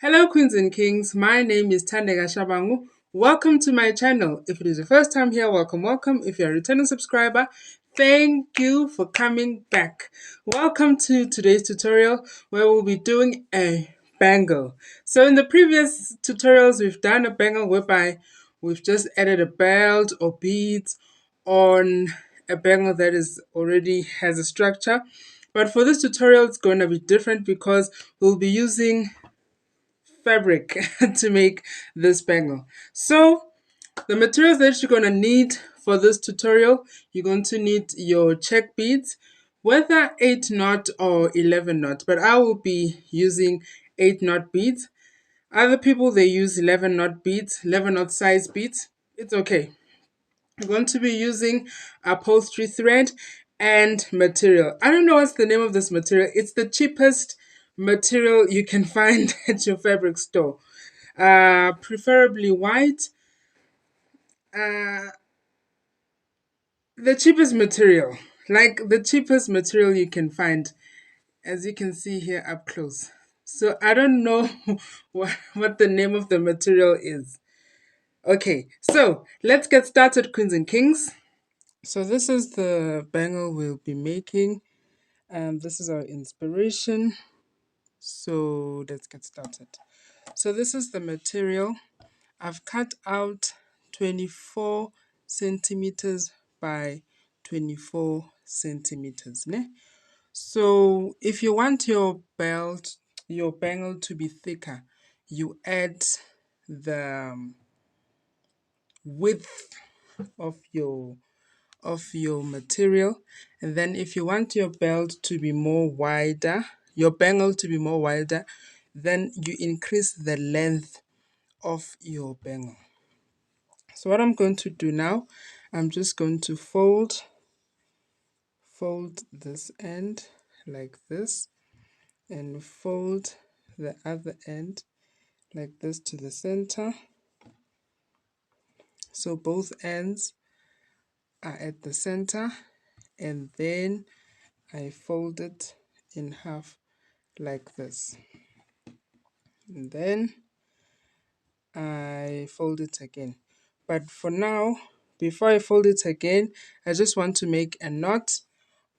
Hello, Queens and Kings. My name is Thandeka Shabangu. Welcome to my channel. If it is your first time here, welcome. If you're a returning subscriber, thank you for coming back. Welcome to today's tutorial where we'll be doing a bangle. So in the previous tutorials, we've done a bangle whereby we've just added a belt or beads on a bangle that is already has a structure. But for this tutorial, it's going to be different because we'll be using fabric to make this bangle. So the materials that you're going to need for this tutorial, you're going to need your check beads, whether 8 knot or 11 knot, but I will be using 8 knot beads. Other people, they use 11 knot beads, 11 knot size beads. It's okay. I'm going to be using upholstery thread and material. I don't know what's the name of this material. It's the cheapest material you can find at your fabric store. Preferably white. Uh, the cheapest material, like the cheapest material you can find, as you can see here up close. So I don't know what the name of the material is. Okay, so let's get started, Queens and Kings. So this is the bangle we'll be making, and this is our inspiration. So let's get started. So this is the material. I've cut out 24 centimeters by 24 centimeters. Ne? So if you want your bangle to be thicker, you add the width of your material, and then if you want your belt to be more wider, your bangle to be more wider, then you increase the length of your bangle. So what I'm going to do now, I'm just going to fold this end like this, and fold the other end like this to the center. So both ends are at the center, and then I fold it in half like this, and then I fold it again. But for now, before I fold it again, I just want to make a knot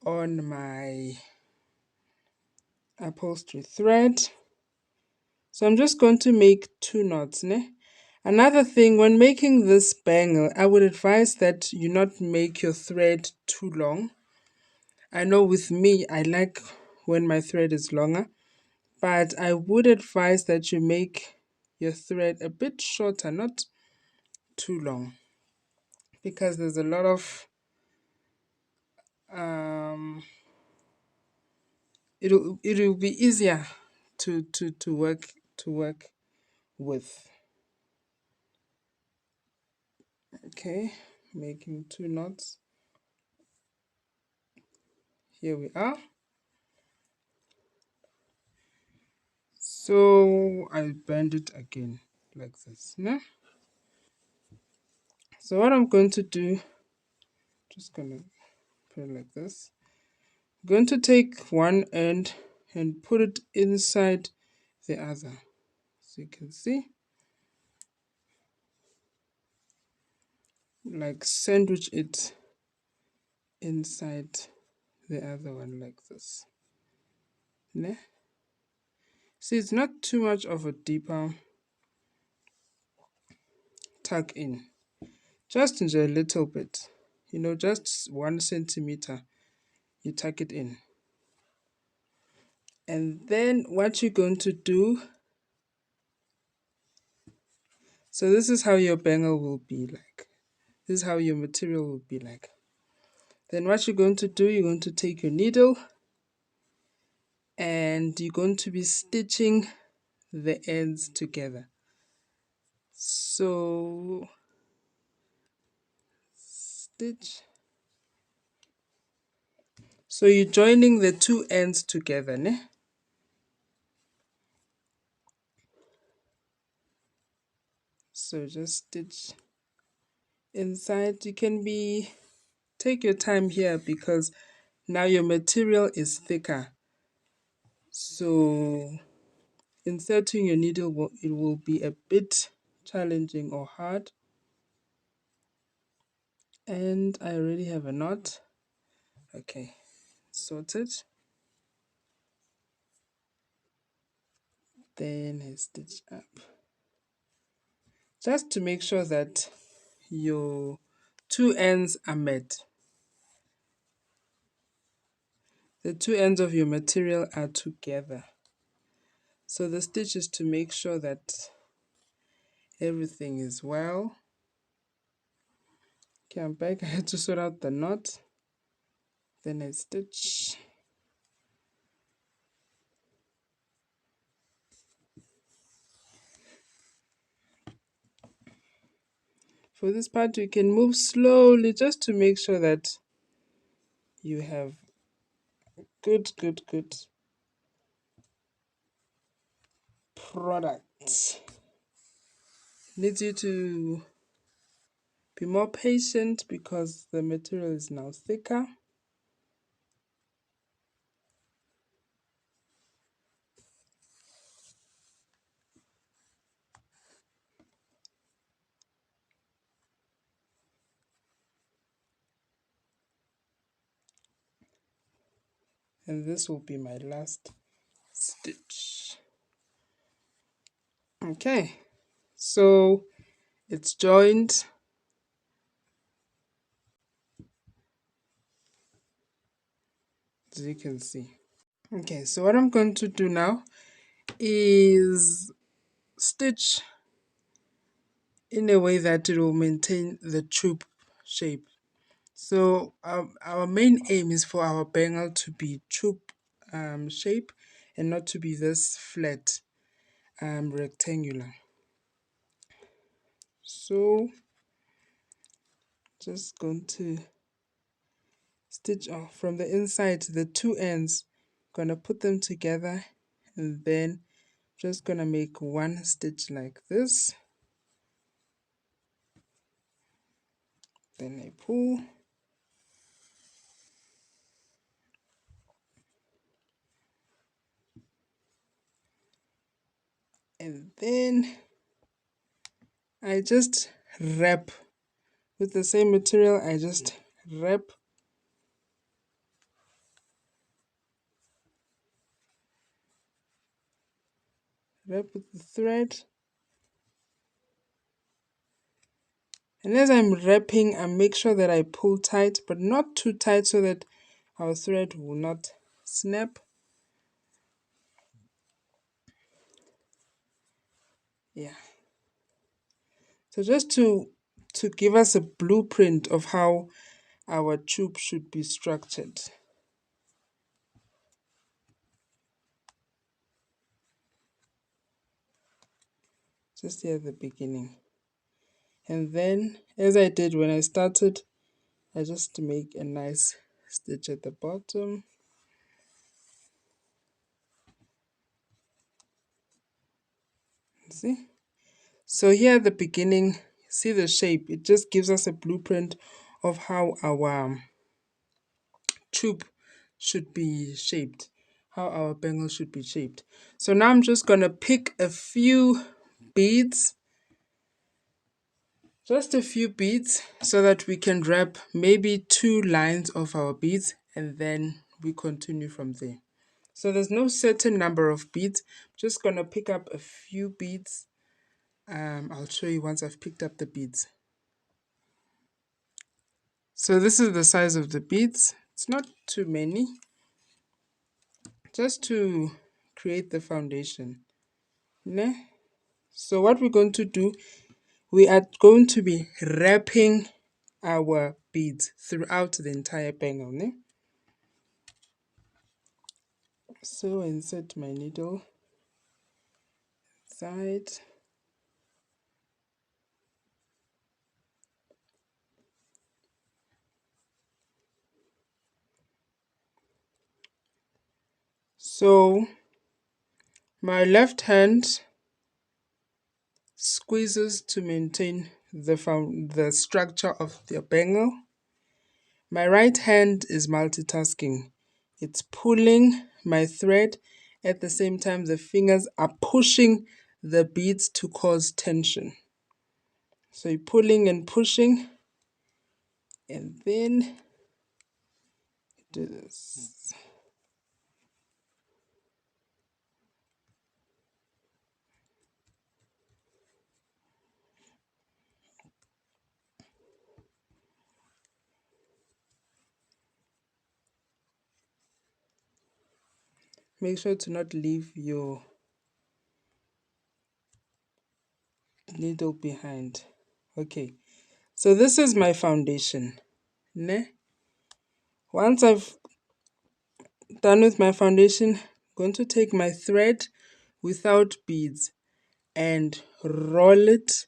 on my upholstery thread. So I'm just going to make 2 knots. Ne? Another thing, when making this bangle, I would advise that you not make your thread too long. I know with me, I like when my thread is longer, but I would advise that you make your thread a bit shorter, not too long, because there's a lot of it'll be easier to work with. Okay, making 2 knots. Here we are. So I bend it again like this. No? So what I'm going to do, just gonna put it like this. I'm going to take one end and put it inside the other. So you can see, like sandwich it inside the other one like this. Ne? See, it's not too much of a deeper tuck in, just a little bit, just 1 centimeter, you tuck it in. And then what you're going to do, so this is how your bangle will be like. This is how your material will be like. Then what you're going to do, you're going to take your needle and you're going to be stitching the ends together. So stitch. So you're joining the 2 ends together, ne? So just stitch inside. You can take your time here because now your material is thicker. So inserting your needle it will be a bit challenging or hard. And I already have a knot. Okay, sorted. Then I stitch up just to make sure that your two ends are met. The two ends of your material are together. So the stitch is to make sure that everything is well. Okay, I'm back. I had to sort out the knot. Then I stitch. For this part, you can move slowly just to make sure that you have good product. Needs you to be more patient because the material is now thicker. And this will be my last stitch. Okay, so it's joined. As you can see. Okay, so what I'm going to do now is stitch in a way that it will maintain the tube shape. So our main aim is for our bangle to be tube shape and not to be this flat rectangular. So just going to stitch off from the inside the two ends, gonna put them together, and then just gonna make one stitch like this. Then I pull, and then I just wrap with the same material. I just wrap with the thread, and as I'm wrapping, I make sure that I pull tight, but not too tight so that our thread will not snap. Yeah, so just to give us a blueprint of how our tube should be structured. Just here at the beginning, and then as I did when I started, I just make a nice stitch at the bottom. See, so here at the beginning, see the shape, it just gives us a blueprint of how our tube should be shaped, how our bangle should be shaped. So now I'm just gonna pick a few beads, just a few beads, so that we can wrap maybe 2 lines of our beads, and then we continue from there. So there's no certain number of beads. I'm just gonna pick up a few beads. I'll show you once I've picked up the beads. So this is the size of the beads. It's not too many, just to create the foundation. Ne? So what we're going to do, we are going to be wrapping our beads throughout the entire bangle. Ne? So insert my needle inside. So my left hand squeezes to maintain the structure of the bangle. My right hand is multitasking. It's pulling my thread At the same time, the fingers are pushing the beads to cause tension. So you're pulling and pushing, and then do this. Make sure to not leave your needle behind. Okay, so this is my foundation. Ne? Once I've done with my foundation, I'm going to take my thread without beads and roll it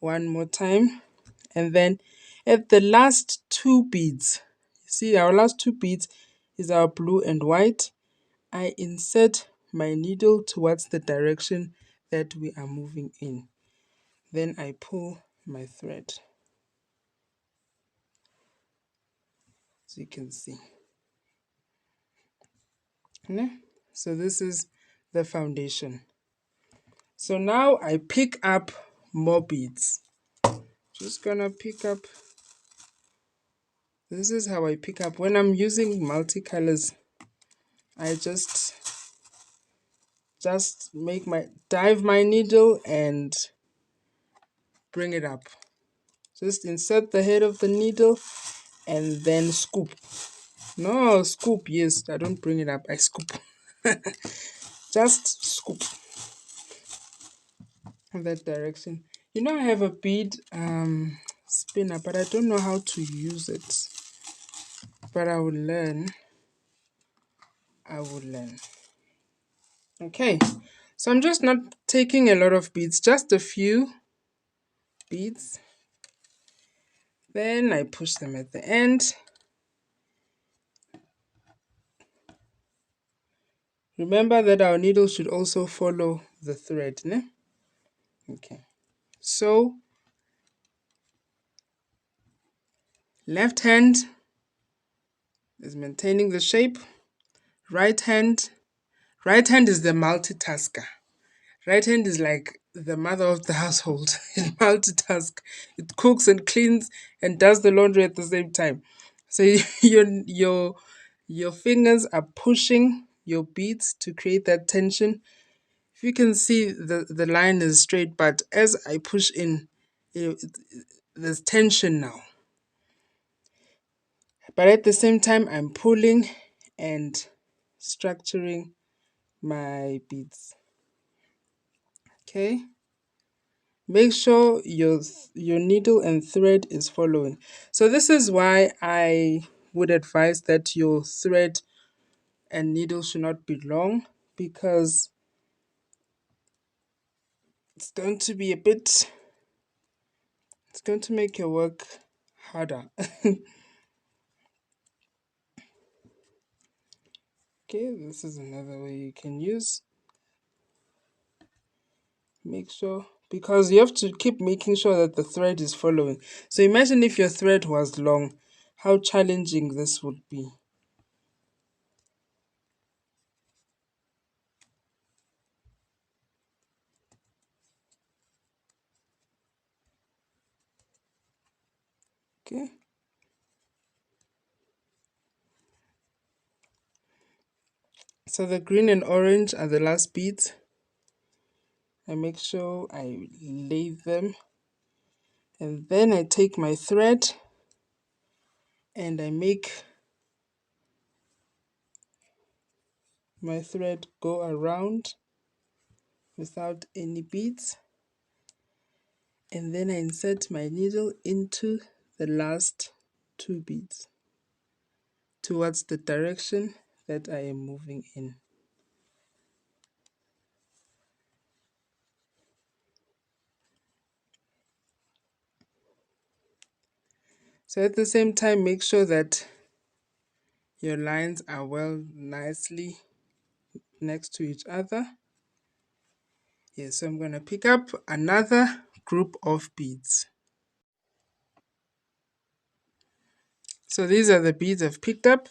one more time. And then at the last two beads, see our last two beads is our blue and white. I insert my needle towards the direction that we are moving in. Then I pull my thread, as you can see. So this is the foundation. So now I pick up more beads. Just gonna pick up. This is how I pick up. When I'm using multicolors, I just dive my needle and bring it up. Just insert the head of the needle and then scoop. No, scoop, yes. I don't bring it up, I scoop. Just scoop in that direction. You know, I have a bead spinner, but I don't know how to use it. But I will learn. Okay, so I'm just not taking a lot of beads, just a few beads. Then I push them at the end. Remember that our needle should also follow the thread, ne? Okay, so left hand is maintaining the shape. Right hand is the multitasker. Right hand is like the mother of the household. It multitasks. It cooks and cleans and does the laundry at the same time. So your fingers are pushing your beads to create that tension. If you can see, the line is straight, but as I push in, there's tension now. But at the same time, I'm pulling and structuring my beads. Okay. Make sure your needle and thread is following. So this is why I would advise that your thread and needle should not be long, because it's going to be it's going to make your work harder. Okay, this is another way you can use. Make sure, because you have to keep making sure that the thread is following. So imagine if your thread was long, how challenging this would be. Okay. So the green and orange are the last beads. I make sure I lay them, and then I take my thread and I make my thread go around without any beads, and then I insert my needle into the last two beads towards the direction that I am moving in. So at the same time, make sure that your lines are nicely next to each other. Yes, so I'm going to pick up another group of beads. So these are the beads I've picked up.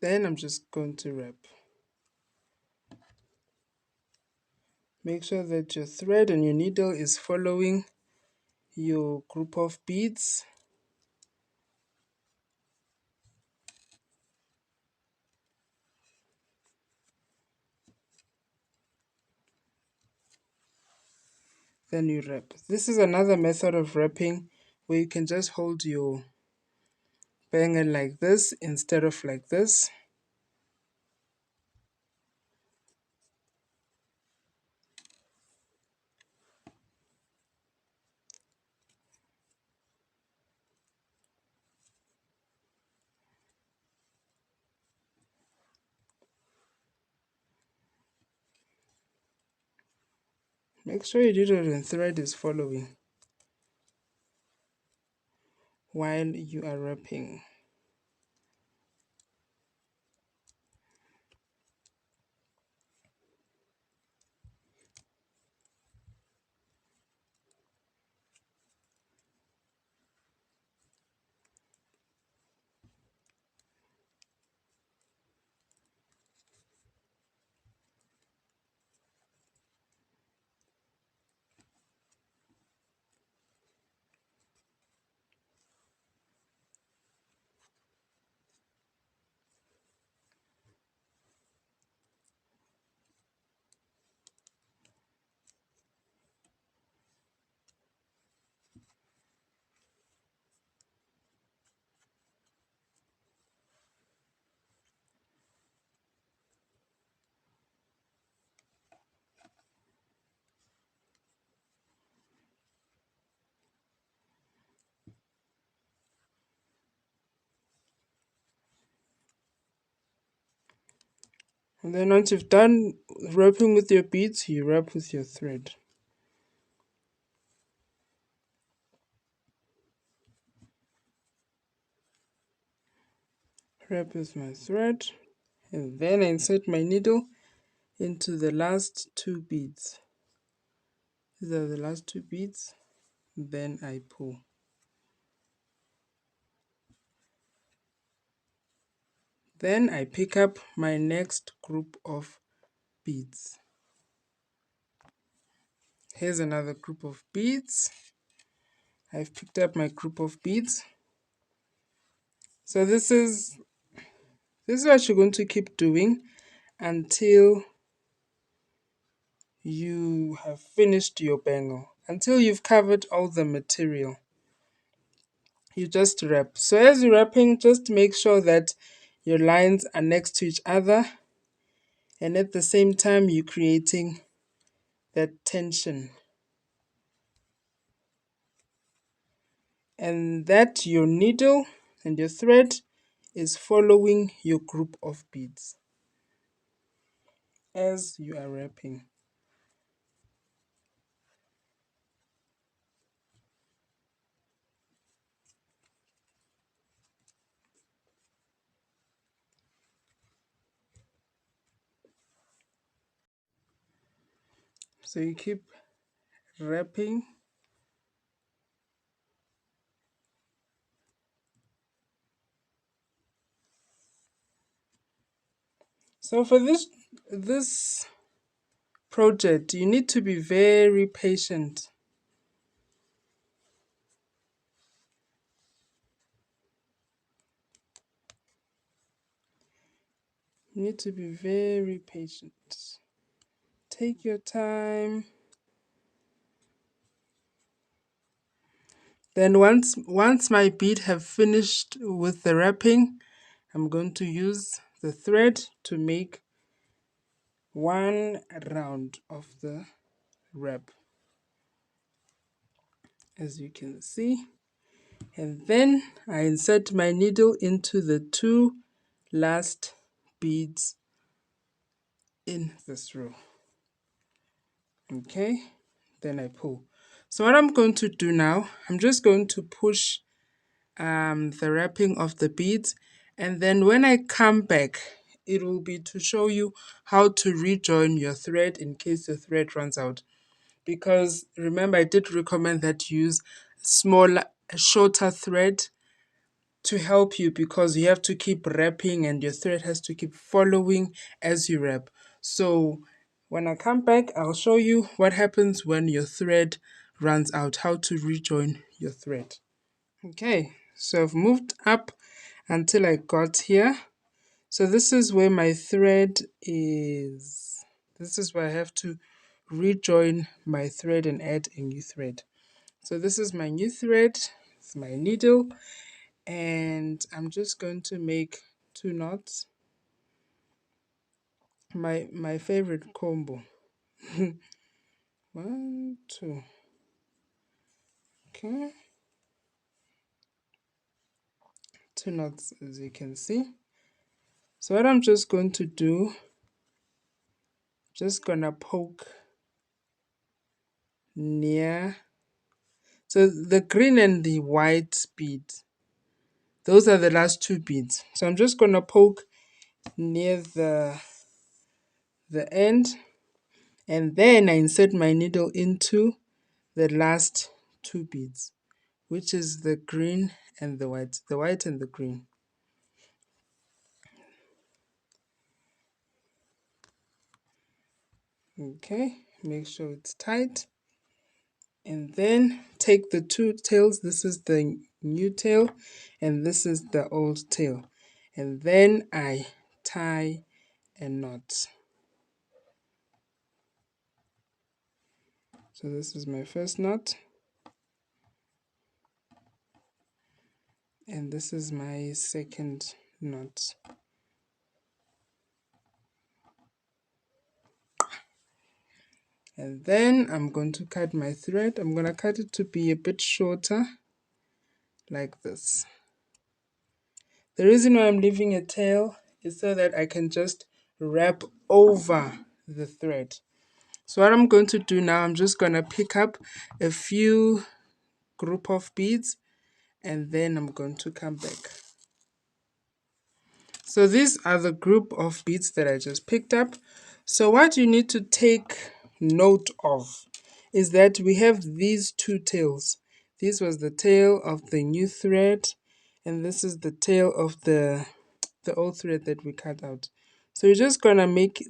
Then I'm just going to wrap. Make sure that your thread and your needle is following your group of beads. Then you wrap. This is another method of wrapping where you can just hold your bangle like this instead of like this. Make sure your needle and thread is following while you are wrapping. And then once you've done wrapping with your beads, you wrap with your thread. Wrap with my thread, and then I insert my needle into the last two beads. These are the last two beads. Then I pull. Then I pick up my next group of beads. Here's another group of beads. I've picked up my group of beads. So this is what you're going to keep doing until you have finished your bangle, until you've covered all the material. You just wrap. So as you're wrapping, just make sure that your lines are next to each other, and at the same time you're creating that tension, and that your needle and your thread is following your group of beads as you are wrapping. So you keep wrapping. So for this project, you need to be very patient. You need to be very patient. Take your time. Then once my bead have finished with the wrapping, I'm going to use the thread to make one round of the wrap, as you can see. And then I insert my needle into the two last beads in this row. Okay, then I pull. So what I'm going to do now, I'm just going to push the wrapping of the beads, and then when I come back, it will be to show you how to rejoin your thread in case the thread runs out. Because remember, I did recommend that you use smaller, shorter thread to help you, because you have to keep wrapping and your thread has to keep following as you wrap. So when I come back, I'll show you what happens when your thread runs out, how to rejoin your thread. Okay, so I've moved up until I got here. So this is where my thread is. This is where I have to rejoin my thread and add a new thread. So this is my new thread, it's my needle, and I'm just going to make 2 knots. My favorite combo. 1, 2. Okay. 2 knots, as you can see. So what I'm just going to do, just gonna poke near. So the green and the white bead, those are the last 2 beads. So I'm just gonna poke near the end, and then I insert my needle into the last 2 beads, which is the green and the white and the green. Okay, make sure it's tight, and then take the 2 tails. This is the new tail and this is the old tail, and then I tie a knot. So this is my first knot, and this is my second knot. And then I'm going to cut my thread. I'm going to cut it to be a bit shorter, like this. The reason why I'm leaving a tail is so that I can just wrap over the thread. So what I'm going to do now, I'm just going to pick up a few group of beads, and then I'm going to come back. So these are the group of beads that I just picked up. So what you need to take note of is that we have these 2 tails. This was the tail of the new thread, and this is the tail of the old thread that we cut out. So you're just gonna make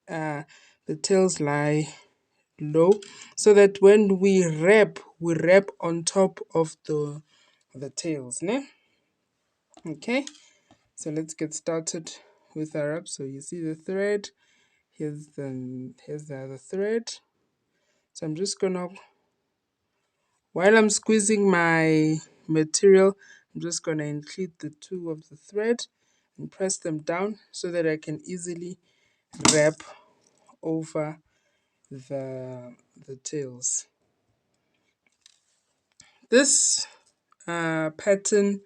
the tails lie low, so that when we wrap on top of the tails, ne? Okay, so let's get started with our wrap. So you see the thread, here's the other thread. So I'm just gonna, while I'm squeezing my material, I'm just gonna include the 2 of the thread and press them down so that I can easily wrap over the tails. This pattern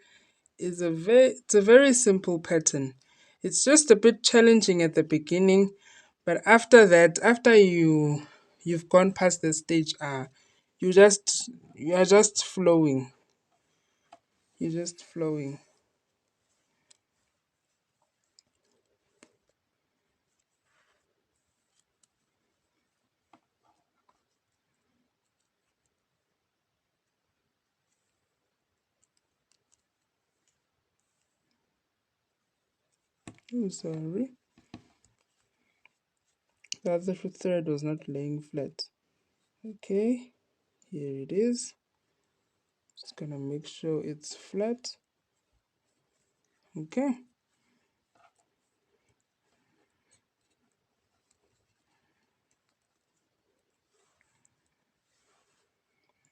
is it's a very simple pattern. It's just a bit challenging at the beginning, but after that, after you've gone past the stage, you are just flowing. You're just flowing. Oh, sorry. The other thread was not laying flat. Okay, here it is. Just gonna make sure it's flat. Okay.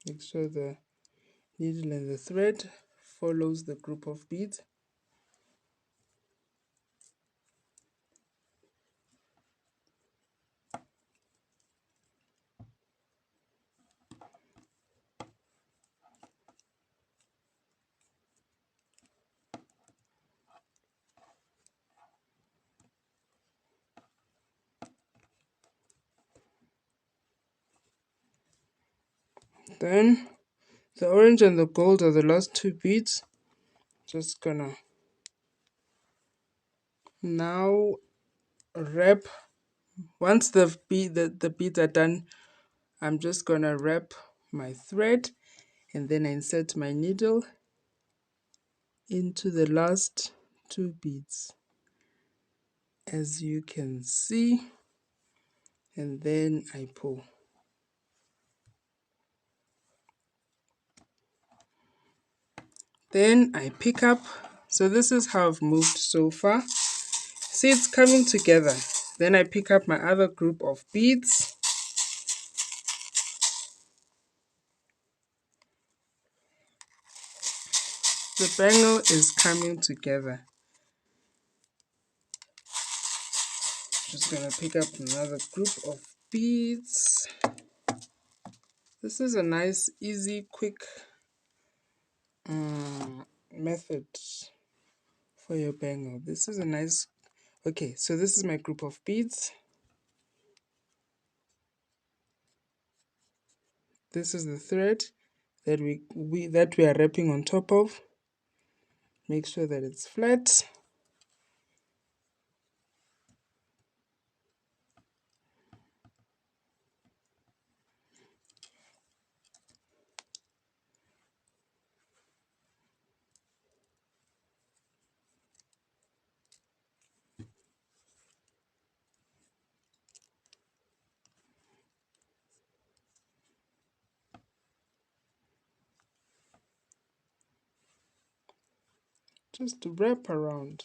Make sure the needle and the thread follows the group of beads. Then the orange and the gold are the last 2 beads. Just gonna now wrap. Once the beads are done, I'm just gonna wrap my thread, and then I insert my needle into the last 2 beads, as you can see, and then I pull. Then I pick up. So this is how I've moved so far. See, it's coming together. Then I pick up my other group of beads. The bangle is coming together. Just gonna pick up another group of beads. This is a nice, easy, quick method for your bangle. This is a nice. Okay, so this is my group of beads. This is the thread that we are wrapping on top of. Make sure that it's flat. Just to wrap around.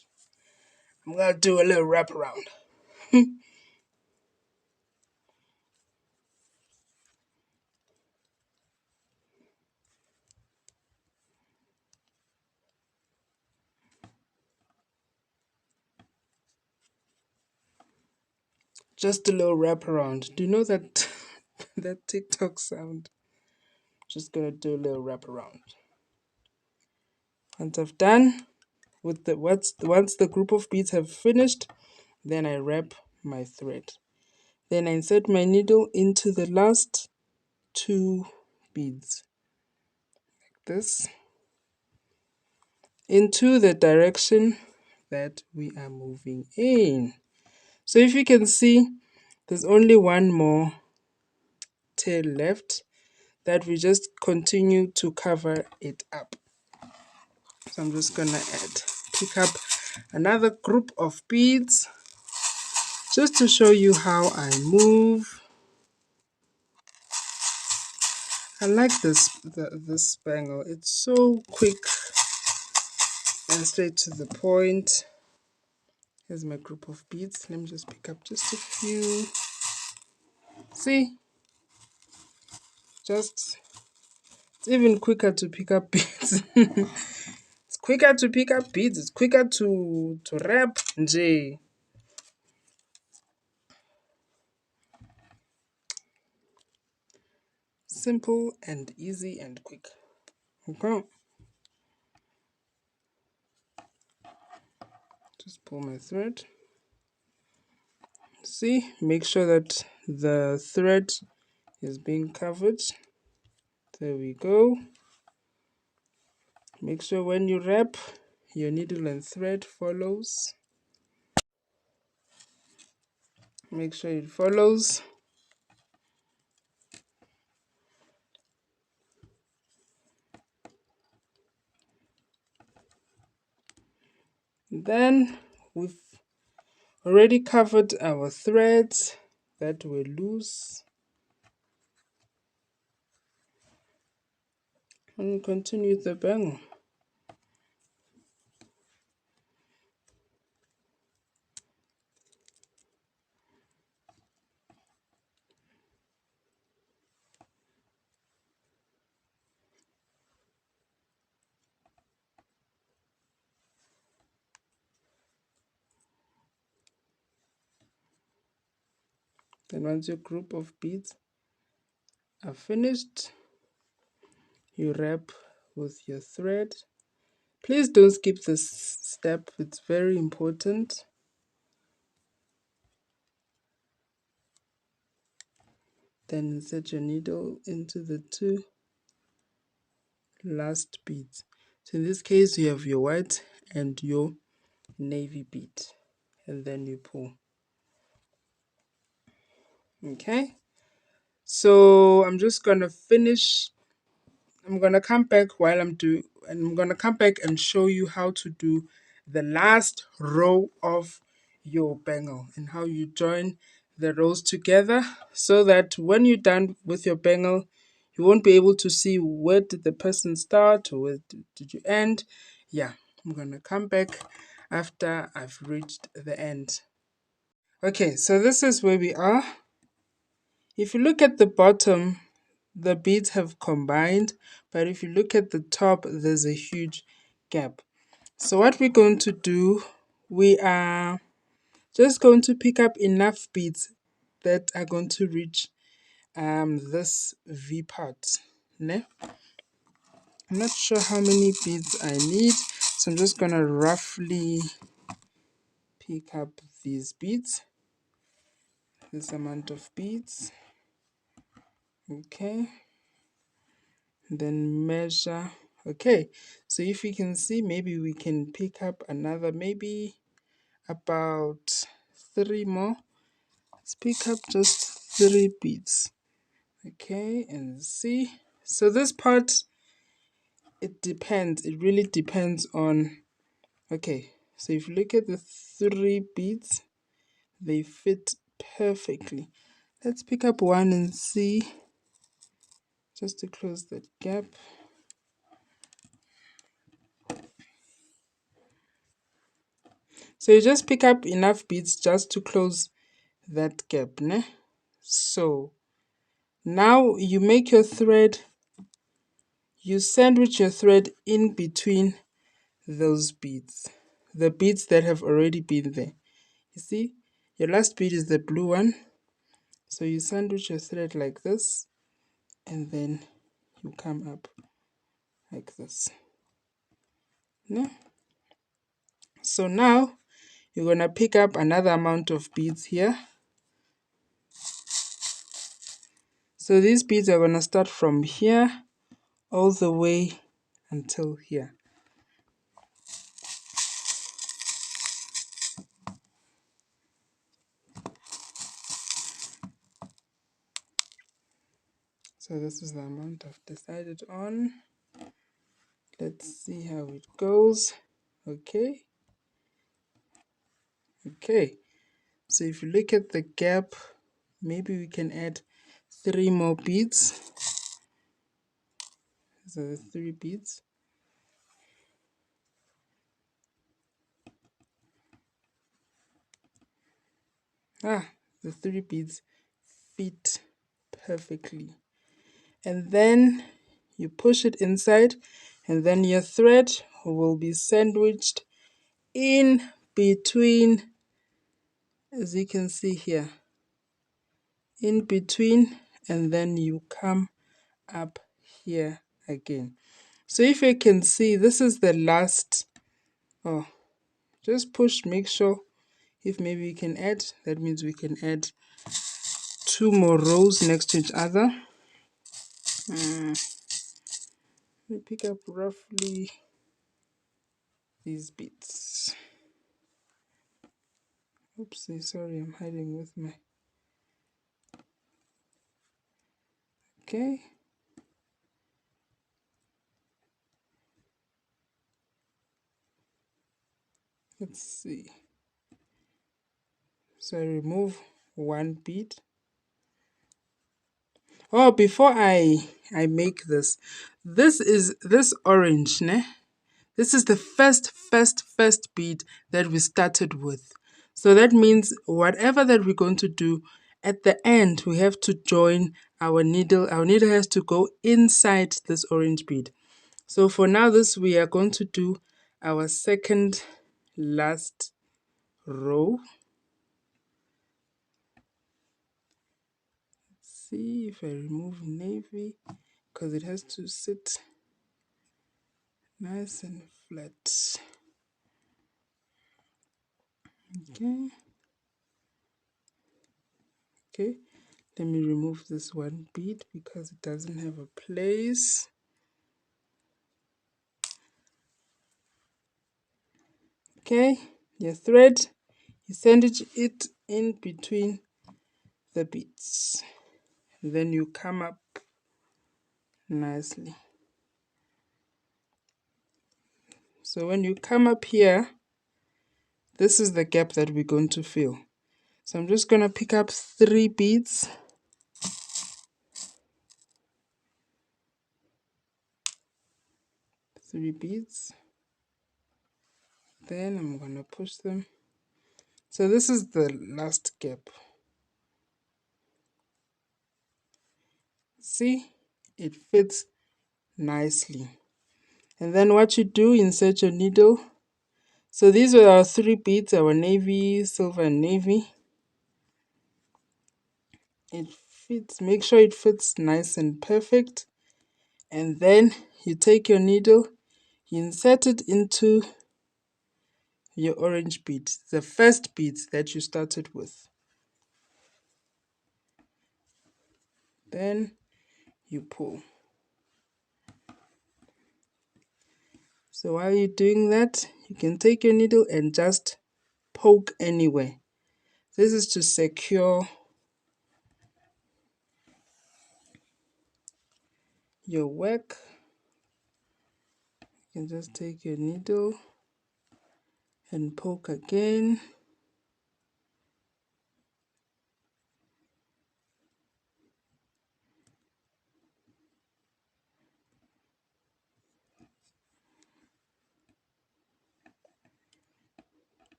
I'm gonna do a little wrap around. Just a little wrap around. Do you know that that TikTok sound? Just gonna do a little wrap around. Once I've done with the once the group of beads have finished, then I wrap my thread. Then I insert my needle into the last 2 beads, like this, into the direction that we are moving in. So if you can see, there's only one more tail left that we just continue to cover it up. So I'm just gonna pick up another group of beads just to show you how I move. I like this bangle. It's so quick and straight to the point. Here's my group of beads. Let me just pick up just a few. See? Just, it's even quicker to pick up beads. It's quicker to pick up beads. It's quicker to wrap. Nje. Simple and easy and quick. Okay. Just pull my thread. See, make sure that the thread is being covered. There we go. Make sure when you wrap, your needle and thread follows. Make sure it follows. Then we've already covered our threads that were loose. And continue the bangle. Then once your group of beads are finished, you wrap with your thread. Please don't skip this step, it's very important. Then insert your needle into the 2 last beads. So in this case, you have your white and your navy bead, and then you pull. Okay, so I'm just gonna finish I'm gonna come back while I'm gonna come back and show you how to do the last row of your bangle and how you join the rows together so that when you're done with your bangle, you won't be able to see where did the person start or where did you end. Yeah, I'm gonna come back after I've reached the end. Okay, so this is where we are. If you look at the bottom, the beads have combined, but if you look at the top, there's a huge gap. So what we're going to do, we are just going to pick up enough beads that are going to reach this V part. Ne? I'm not sure how many beads I need, so I'm just gonna roughly pick up these beads, this amount of beads. Okay, then measure. Okay, so if you can see, maybe we can pick up another, maybe about 3 more. Let's pick up just 3 beads. Okay, and see. So this part, it depends. It really depends on. Okay, so if you look at the 3 beads, they fit perfectly. Let's pick up one and see, just to close that gap. So you just pick up enough beads just to close that gap, ne? So now you make your thread, you sandwich your thread in between those beads, the beads that have already been there. You see, your last bead is the blue one, so you sandwich your thread like this, and then you come up like this. Ne? So now you're gonna pick up another amount of beads here. So these beads are gonna start from here all the way until here. So this is the amount I've decided on. Let's see how it goes. Okay. Okay. So if you look at the gap, maybe we can add 3 more beads. So the 3 beads. The 3 beads fit perfectly. And then you push it inside, and then your thread will be sandwiched in between, as you can see here, in between, and then you come up here again. So if you can see, this is the last. Oh, just push, make sure if maybe we can add, that means we can add 2 more rows next to each other. Let me pick up roughly these bits. Oopsie, sorry, I'm hiding with my. Okay. Let's see. So I remove 1 bead. Oh, before I make this is this orange, ne? This is the first bead that we started with. So that means whatever that we're going to do at the end, we have to join our needle. Our needle has to go inside this orange bead. So for now, this we are going to do our second last row. Let's see if I remove navy, because it has to sit nice and flat. Okay. Okay, let me remove this 1 bead because it doesn't have a place. Okay, your thread, you sandwich it in between the beads. Then you come up nicely. So when you come up here, this is the gap that we're going to fill. So I'm just going to pick up 3 beads. Then I'm going to push them. So this is the last gap. See, it fits nicely. And then what you do, insert your needle. So these were our 3 beads, our navy, silver and navy. It fits, make sure it fits nice and perfect. And then you take your needle, you insert it into your orange bead, the first bead that you started with. Then you pull. So while you're doing that, you can take your needle and just poke anywhere. This is to secure your work. You can just take your needle and poke again.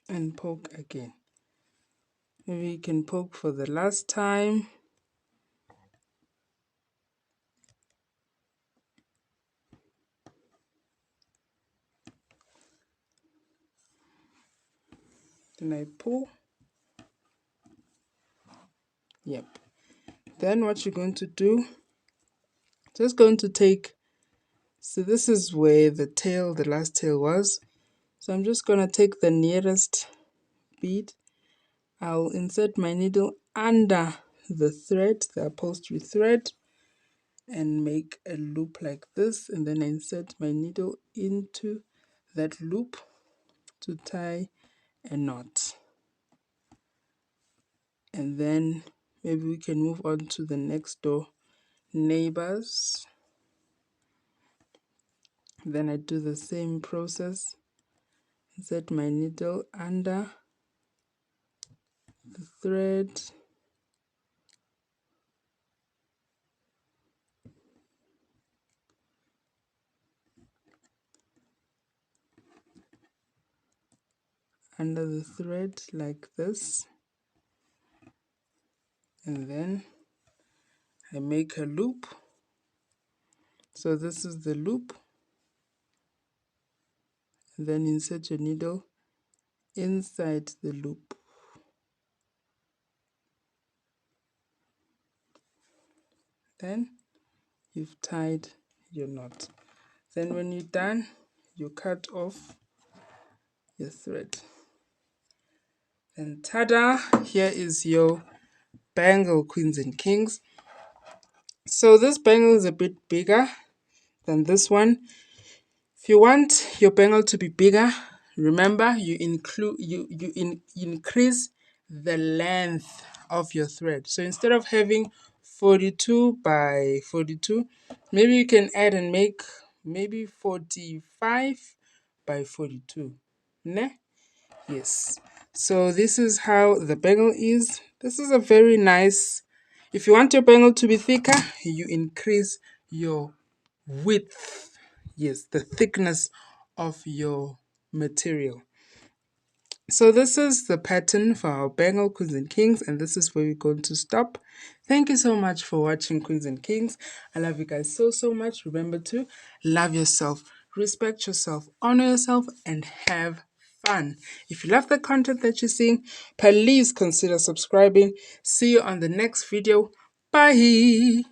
And poke again. Maybe you can poke for the last time. Then I pull. Yep. Then what you're going to do, just going to take, so this is where the tail, the last tail was. So I'm just going to take the nearest bead. I'll insert my needle under the thread, the upholstery thread, and make a loop like this, and then I insert my needle into that loop to tie a knot. And then maybe we can move on to the next door neighbors. Then I do the same process, insert my needle under the thread, like this, and then I make a loop. So this is the loop, and then insert your needle inside the loop. Then you've tied your knot. Then when you're done, you cut off your thread. And ta-da! Here is your bangle, queens and kings. So this bangle is a bit bigger than this one. If you want your bangle to be bigger, remember you increase the length of your thread. So instead of having 42 by 42, maybe you can add and make maybe 45 by 42. Ne? Yes. So this is how the bangle is. This is a very nice. If you want your bangle to be thicker, you increase your width. Yes, the thickness of your material. So this is the pattern for our bangle, queens and kings, and this is where we're going to stop. Thank you so much for watching, queens and kings. I love you guys so much. Remember to love yourself, respect yourself, honor yourself, and have fun. If you love the content that you're seeing, please consider subscribing. See you on the next video. Bye.